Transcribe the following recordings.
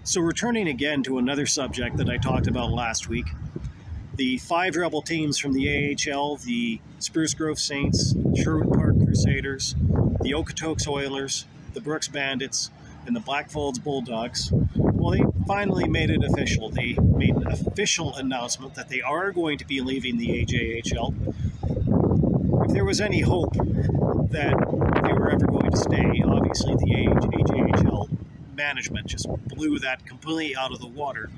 So returning again to another subject that I talked about last week, the 5 rebel teams from the AHL, the Spruce Grove Saints, Sherwood Park Crusaders, the Okotoks Oilers, the Brooks Bandits, and the Blackfolds Bulldogs, well, they finally made it official. They made an official announcement that they are going to be leaving the AJHL. If there was any hope that they were ever going to stay, obviously the AJHL management just blew that completely out of the water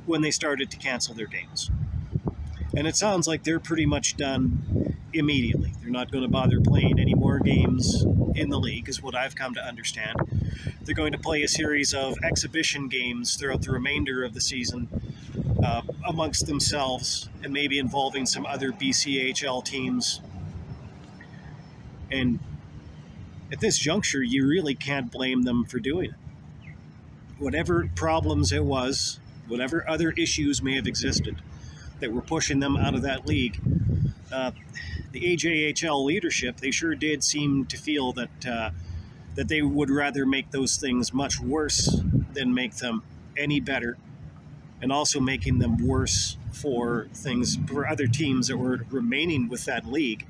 when they started to cancel their games. And it sounds like they're pretty much done immediately. They're not going to bother playing any more games in the league, is what I've come to understand. They're going to play a series of exhibition games throughout the remainder of the season amongst themselves, and maybe involving some other BCHL teams. And at this juncture, you really can't blame them for doing it. Whatever problems it was, whatever other issues may have existed that were pushing them out of that league, the AJHL leadership, they sure did seem to feel that they would rather make those things much worse than make them any better, and also making them worse for other teams that were remaining with that league.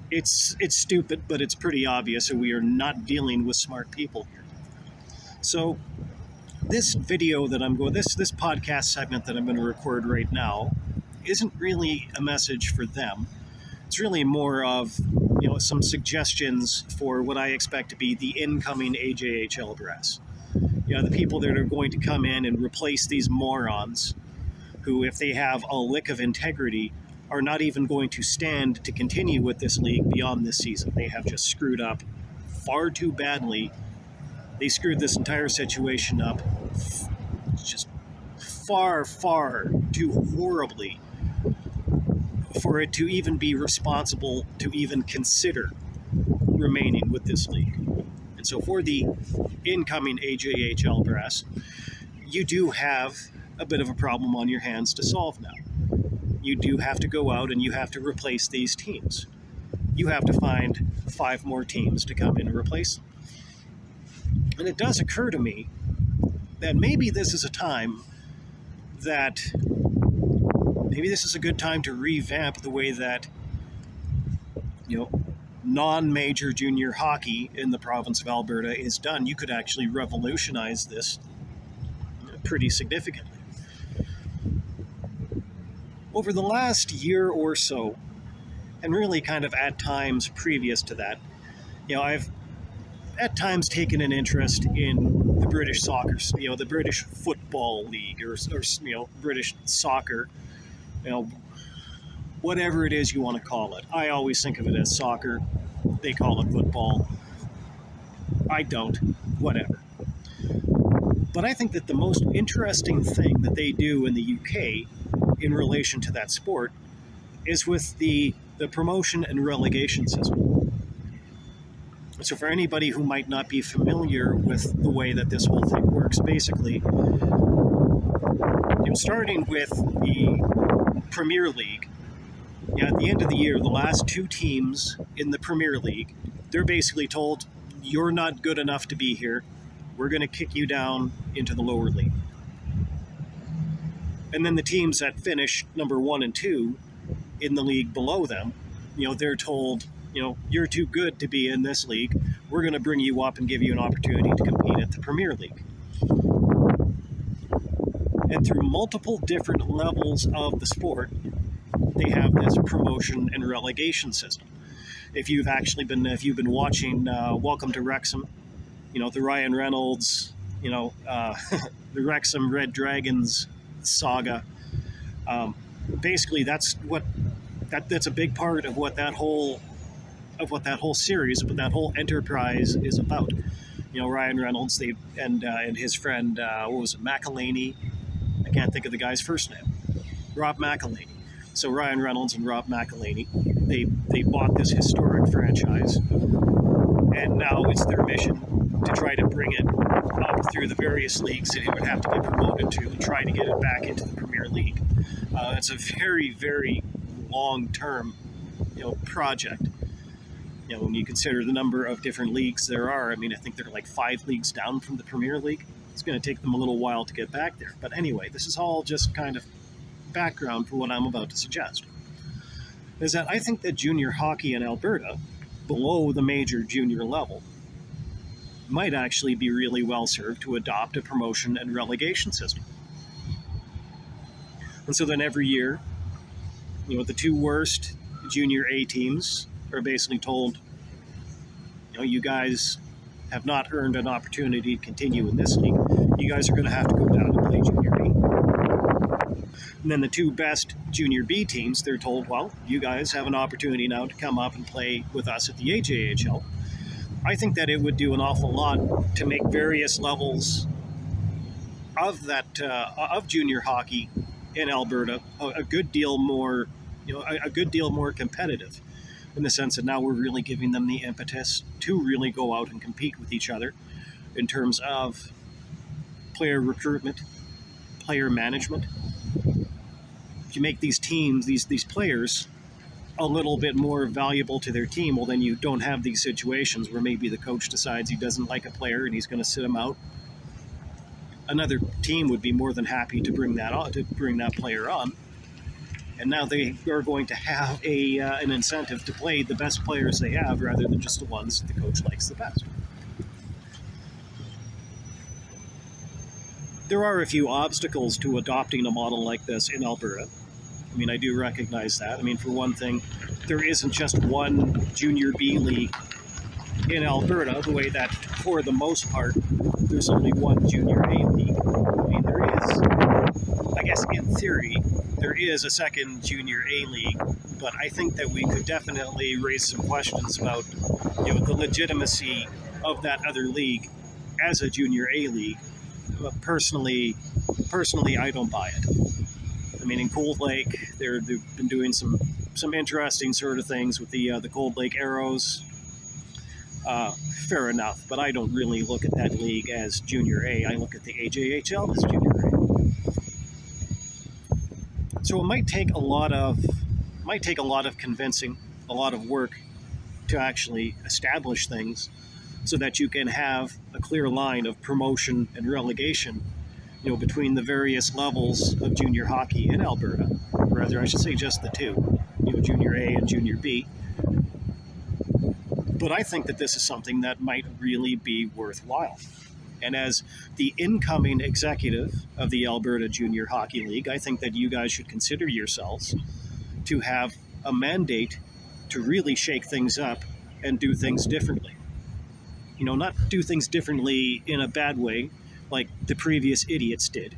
It's stupid, but it's pretty obvious, and we are not dealing with smart people here. So this video that this podcast segment that I'm going to record right now isn't really a message for them. It's really more of, some suggestions for what I expect to be the incoming AJHL brass. The people that are going to come in and replace these morons who, if they have a lick of integrity, are not even going to stand to continue with this league beyond this season. They have just screwed up far too badly. They screwed this entire situation up just far, far too horribly for it to even be responsible to even consider remaining with this league. And so for the incoming AJHL brass, you do have a bit of a problem on your hands to solve now. You do have to go out and you have to replace these teams. You have to find 5 more teams to come in and replace them. And it does occur to me that maybe this is a good time to revamp the way that, non-major junior hockey in the province of Alberta is done. You could actually revolutionize this pretty significantly. Over the last year or so, and really kind of at times previous to that, I've at times taken an interest in the British soccer, the British Football League, or British soccer, whatever it is you want to call it. I always think of it as soccer. They call it football. I don't. Whatever. But I think that the most interesting thing that they do in the UK in relation to that sport is with the promotion and relegation system. So for anybody who might not be familiar with the way that this whole thing works, basically, starting with the Premier League, at the end of the year, the last 2 teams in the Premier League, they're basically told, you're not good enough to be here. We're going to kick you down into the lower league. And then the teams that finish number 1 and 2 in the league below them, they're told, you're too good to be in this league. We're going to bring you up and give you an opportunity to compete at the Premier League. And through multiple different levels of the sport, they have this promotion and relegation system. If you've been watching Welcome to Wrexham, the Ryan Reynolds, the Wrexham Red Dragons saga, basically that's a big part of what that whole series, what that whole enterprise is about. Ryan Reynolds, and his friend, McElhaney? I can't think of the guy's first name. Rob McElhaney. So Ryan Reynolds and Rob McElhaney, they bought this historic franchise, and now it's their mission to try to bring it up through the various leagues that it would have to get promoted to, and try to get it back into the Premier League. It's a very, very long-term, project. When you consider the number of different leagues there are, I think they're like 5 leagues down from the Premier League. It's going to take them a little while to get back there. But anyway, this is all just kind of background for what I'm about to suggest. Is that I think that junior hockey in Alberta, below the major junior level, might actually be really well served to adopt a promotion and relegation system. And so then every year, the 2 worst junior A teams are basically told, you guys have not earned an opportunity to continue in this league. You guys are going to have to go down and play junior B. And then the 2 best junior B teams, they're told, well, you guys have an opportunity now to come up and play with us at the AJHL. I think that it would do an awful lot to make various levels of that of junior hockey in Alberta a good deal more, a good deal more competitive, in the sense that now we're really giving them the impetus to really go out and compete with each other in terms of player recruitment, player management. If you make these teams, these players, a little bit more valuable to their team, well, then you don't have these situations where maybe the coach decides he doesn't like a player and he's going to sit him out. Another team would be more than happy to bring that player on. And now they are going to have an incentive to play the best players they have rather than just the ones that the coach likes the best. There are a few obstacles to adopting a model like this in Alberta. I do recognize that. For one thing, there isn't just one junior B league in Alberta, the way that, for the most part, there's only one junior A league. There is, I guess in theory, there is a second junior A league, but I think that we could definitely raise some questions about, the legitimacy of that other league as a junior A league. But personally, I don't buy it. In Cold Lake, they've been doing some interesting sort of things with the Cold Lake Arrows. Fair enough, but I don't really look at that league as junior A. I look at the AJHL as junior A. So it might take a lot of convincing, a lot of work to actually establish things so that you can have a clear line of promotion and relegation, between the various levels of junior hockey in Alberta. Or rather, I should say just the 2, junior A and junior B. But I think that this is something that might really be worthwhile. And as the incoming executive of the Alberta Junior Hockey League, I think that you guys should consider yourselves to have a mandate to really shake things up and do things differently. Not do things differently in a bad way, like the previous idiots did.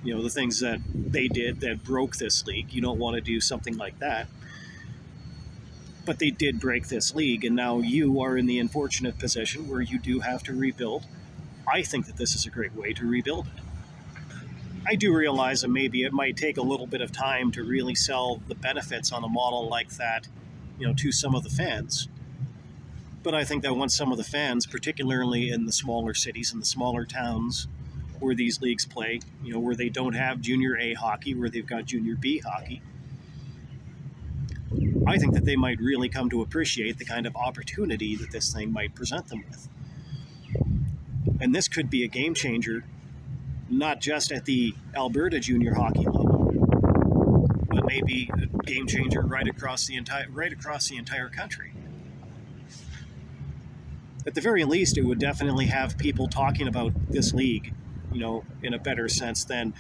The things that they did that broke this league. You don't want to do something like that. But they did break this league, and now you are in the unfortunate position where you do have to rebuild. I think that this is a great way to rebuild it. I do realize that maybe it might take a little bit of time to really sell the benefits on a model like that, to some of the fans. But I think that once some of the fans, particularly in the smaller cities and the smaller towns where these leagues play, where they don't have junior A hockey, where they've got junior B hockey, I think that they might really come to appreciate the kind of opportunity that this thing might present them with. And this could be a game changer, not just at the Alberta junior hockey level, but maybe a game changer right across the entire country. At the very least, it would definitely have people talking about this league, in a better sense than,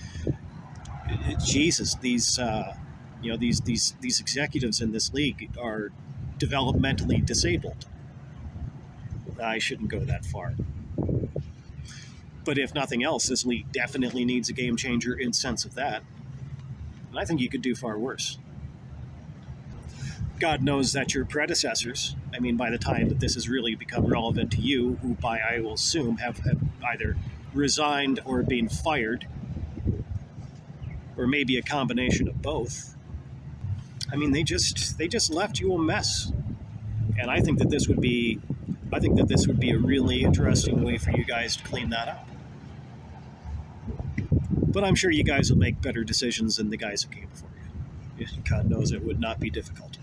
Jesus, these executives in this league are developmentally disabled. I shouldn't go that far. But if nothing else, this league definitely needs a game changer in sense of that. And I think you could do far worse. God knows that your predecessors, by the time that this has really become relevant to you, who I will assume have either resigned or been fired, or maybe a combination of both. They just left you a mess. And I think that this would be a really interesting way for you guys to clean that up. But I'm sure you guys will make better decisions than the guys who came before you. God knows it would not be difficult.